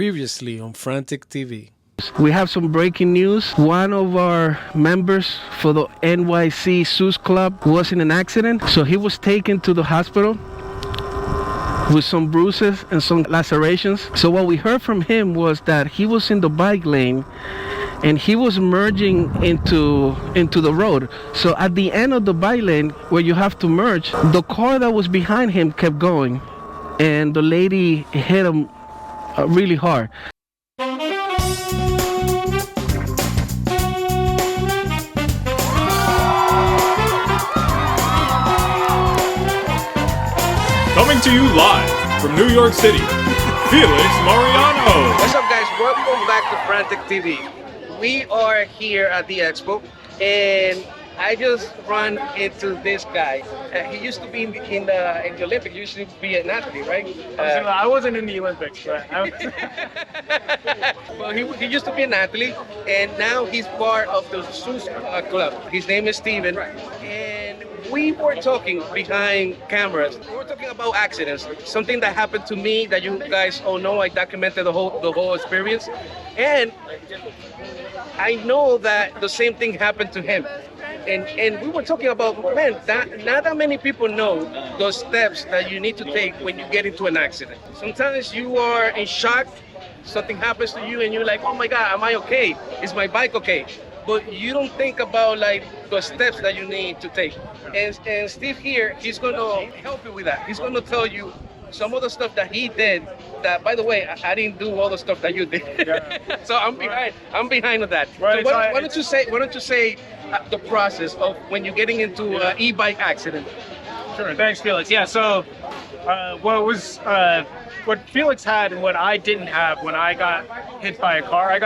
Previously on Frantic TV. We have some breaking news. One of our members for the NYC Sus Club was in an accident, so he was taken to the hospital with some bruises and some lacerations. So what we heard from him was that he was in the bike lane and he was merging into the road. So at the end of the bike lane where you have to merge, the car that was behind him kept going and the lady hit him really hard. Coming to you live from New York City, Felix Mariano. What's up, guys? Welcome back to Frantic TV. We are here at the expo, and I just run into this guy. He used to be in the Olympics. He used to be an athlete, right? I wasn't in the Olympics, but well, he used to be an athlete, and now he's part of the Sus Club. His name is Steven, and we were talking behind cameras. We were talking about accidents, something that happened to me that you guys all know. I documented the whole experience, and I know that the same thing happened to him. And we were talking about, man, not that many people know those steps that you need to take when you get into an accident. Sometimes you are in shock, something happens to you and you're like, oh my God, am I okay? Is my bike okay? But you don't think about like the steps that you need to take. And Steve here, he's gonna help you with that. He's gonna tell you some of the stuff that he did that, by the way, I didn't do all the stuff that you did. Yeah. So I'm behind on that. Right, so why don't you say the process of when you're getting into an e-bike accident? Sure, thanks, Felix. Yeah, so what Felix had and what I didn't have when I got hit by a car,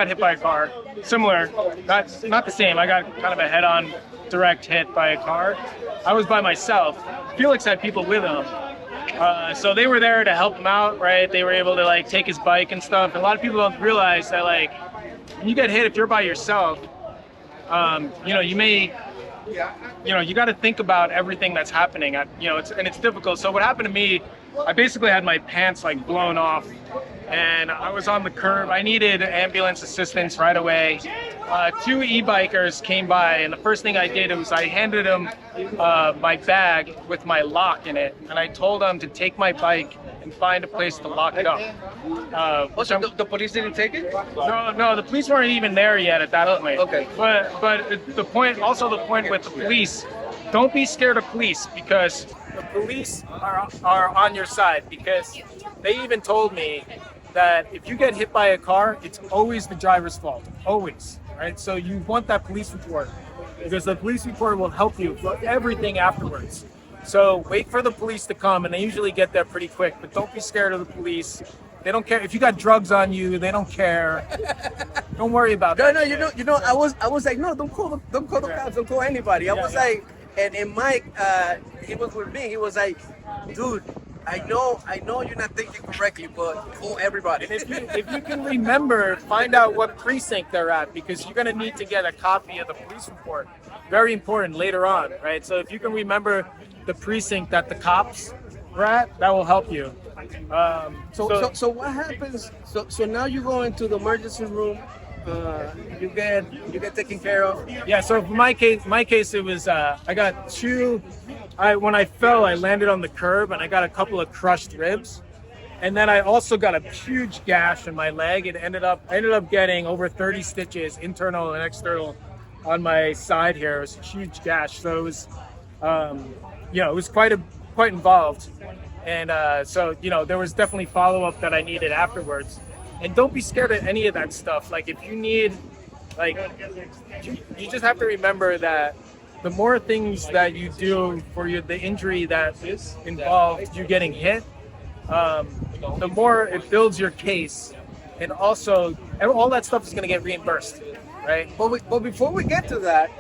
similar, not the same. I got kind of a head-on direct hit by a car. I was by myself. Felix had people with him. So they were there to help him out, right? They were able to like take his bike and stuff. And a lot of people don't realize that like when you get hit, if you're by yourself, you got to think about everything that's happening. It's difficult. So what happened to me, I basically had my pants like blown off and I was on the curb. I needed ambulance assistance right away. Two e-bikers came by and the first thing I did was I handed them my bag with my lock in it. And I told them to take my bike and find a place to lock it up. So the police didn't take it? No, the police weren't even there yet at that point. Okay. But the point with the police, don't be scared of police because the police are on your side, because they even told me that if you get hit by a car, it's always the driver's fault, always, right? So you want that police report because the police report will help you for everything afterwards. So wait for the police to come, and they usually get there pretty quick, but don't be scared of the police. They don't care if you got drugs on you. They don't care. Don't worry about that. No, you know, I was like, no, don't call the cops, don't call anybody. I was like, and Mike, he was with me. He was like, dude, I know you're not thinking correctly, but call everybody. And if you can remember, find out what precinct they're at, because you're gonna need to get a copy of the police report. Very important later on, right? So if you can remember the precinct that the cops were at, that will help you. So what happens? So now you go into the emergency room. You get taken care of. Yeah. So for my case, it was I got two. When I fell, I landed on the curb and I got a couple of crushed ribs, and then I also got a huge gash in my leg. I ended up getting over 30 stitches, internal and external, on my side here. It was a huge gash. So it was, it was quite involved. And so there was definitely follow-up that I needed afterwards. And don't be scared of any of that stuff. Like if you need, like, you just have to remember that the more things that you do for the injury that involved you getting hit, the more it builds your case. And also, all that stuff is going to get reimbursed, right? But before we get to that,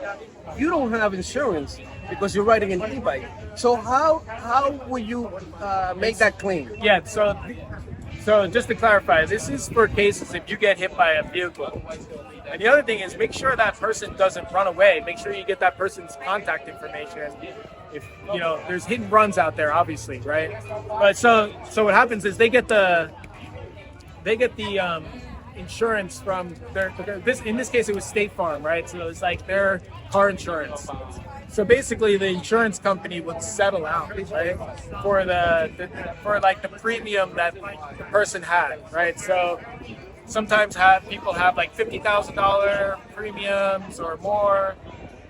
you don't have insurance because you're riding an e-bike. So how will you make that claim? Yeah, so just to clarify, this is for cases if you get hit by a vehicle. And the other thing is make sure that person doesn't run away. Make sure you get that person's contact information. If there's hit and runs out there, obviously, right? But so what happens is they get the they get the insurance from in this case it was State Farm, right? So it's like their car insurance. So basically the insurance company would settle out, right, for for like the premium that the person had, right? So sometimes people have like $50,000 premiums or more,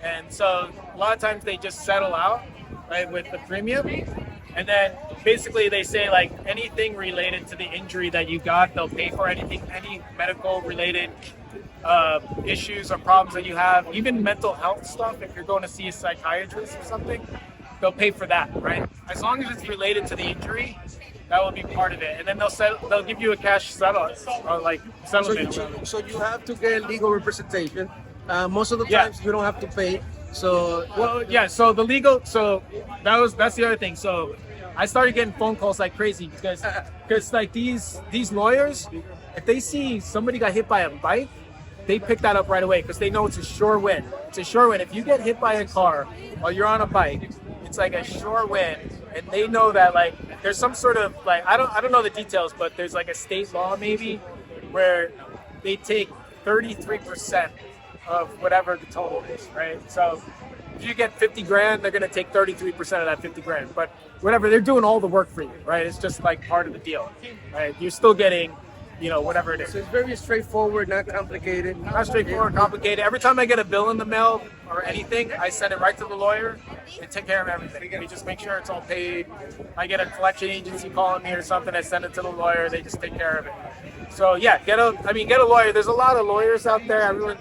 and so a lot of times they just settle out, right, with the premium, and then basically they say like anything related to the injury that you got, they'll pay for any medical related issues or problems that you have, even mental health stuff. If you're going to see a psychiatrist or something, they'll pay for that, right? As long as it's related to the injury, that will be part of it, and then they'll give you a cash settlement or like settlement. So you have to get legal representation. Most of the times you don't have to pay. So so the legal, that's the other thing. So I started getting phone calls like crazy because like these lawyers, if they see somebody got hit by a bike, they pick that up right away because they know it's a sure win. It's a sure win. If you get hit by a car while you're on a bike, it's like a sure win, and they know that like there's some sort of like I don't know the details, but there's like a state law maybe where they take 33% of whatever the total is, right? So if you get 50 grand, they're gonna take 33% of that 50 grand. But whatever, they're doing all the work for you, right? It's just like part of the deal, right? You're still getting, whatever it is. So it's very straightforward, not complicated. Not straightforward, complicated. Every time I get a bill in the mail or anything, I send it right to the lawyer and take care of everything. We just make sure it's all paid. I get a collection agency calling me or something, I send it to the lawyer, they just take care of it. So yeah, get a lawyer. There's a lot of lawyers out there. Everyone,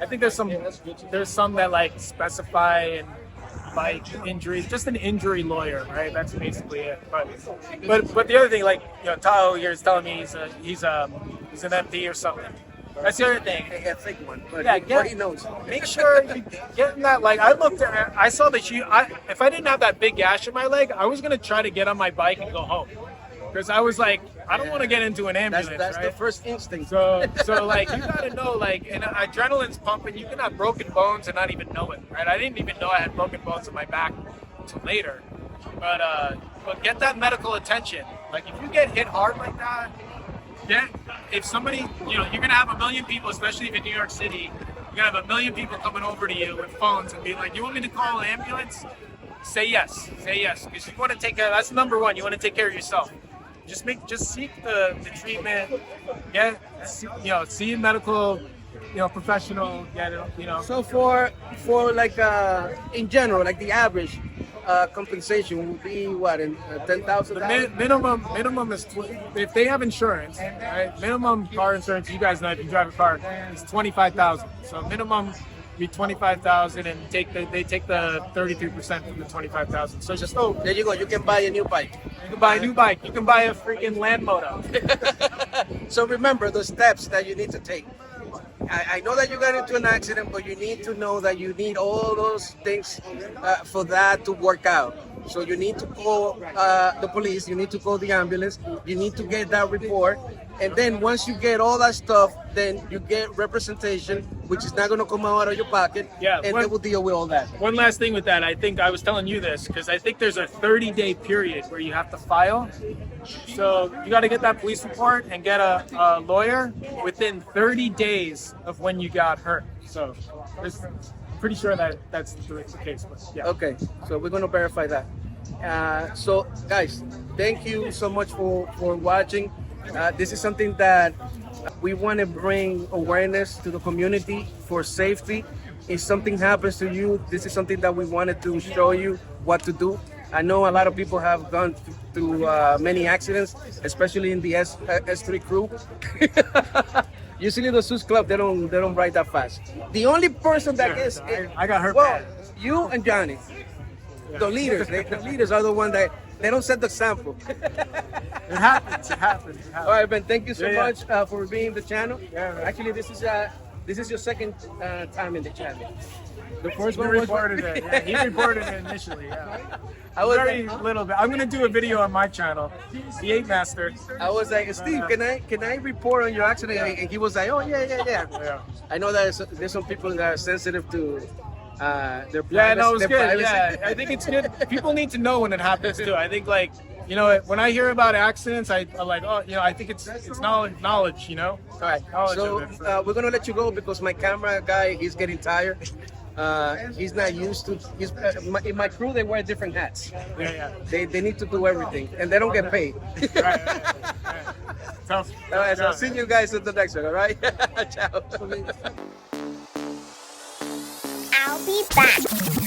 I think there's some that like specify and bike injuries, just an injury lawyer, right? That's basically it. But the other thing, like Tahoe here is telling me he's an MP or something. That's the other thing. I think one, but he knows. Make sure you get in that. Like I saw that if I didn't have that big gash in my leg, I was gonna try to get on my bike and go home. Because I was like, I don't want to get into an ambulance. That's right? the first instinct. So like you gotta know, like, and adrenaline's pumping. You can have broken bones and not even know it, right? I didn't even know I had broken bones in my back until later. But get that medical attention. Like if you get hit hard like that, if somebody, you're gonna have a million people, especially if in New York City, you're gonna have a million people coming over to you with phones and be like, "You want me to call an ambulance?" Say yes, because you want to take care. That's number one. You want to take care of yourself. Just seek the treatment. See a medical, professional. So for like in general, like the average compensation would be what, in $10,000? Minimum is if they have insurance, right? Minimum car insurance. You guys know if you drive a car, is $25,000. So minimum be $25,000, and they take the 33% from the $25,000. So just there you go. You can buy a new bike. You can buy a new bike. You can buy a freaking Land Moto. So remember the steps that you need to take. I know that you got into an accident, but you need to know that you need all those things for that to work out. So you need to call the police, you need to call the ambulance, you need to get that report, and then once you get all that stuff, then you get representation, which is not going to come out of your pocket, and they will deal with all that. One last thing with that, I think I was telling you this, because I think there's a 30-day period where you have to file. So you got to get that police report and get a lawyer within 30 days of when you got hurt. So I'm pretty sure that's the case. But yeah. Okay, so we're going to verify that. So guys, thank you so much for watching. This is something that we want to bring awareness to the community for safety. If something happens to you, this is something that we wanted to show you what to do. I know a lot of people have gone through many accidents, especially in the S3 crew. Usually the SUS Club, they don't ride that fast. The only person that gets I got hurt well, bad. you and Johnny, the leaders. The leaders are the ones that they don't set the example. It happens. All right, Ben. Thank you so much for being in the channel. Yeah, man. Actually, this is your second time in the channel. The first He one was reported it. Yeah, he reported it initially. Yeah. I was Very little bit. I'm gonna do a video on my channel, the 8 Master. I was like, Steve, can I report on your accident? And he was like, oh yeah. I know that there's some people that are sensitive to their privacy. Yeah, no, it was their good. privacy. Yeah, I think it's good. People need to know when it happens too. I think like you know, when I hear about accidents, I'm like, oh, you know, I think it's knowledge, you know. All right. Knowledge So of it. we're gonna let you go because my camera guy is getting tired. He's not used to. In my crew, they wear different hats. Yeah. They need to do everything, and they don't get paid. Right. Tough. All right. So see you guys at the next one. All right. Ciao. I'll be back.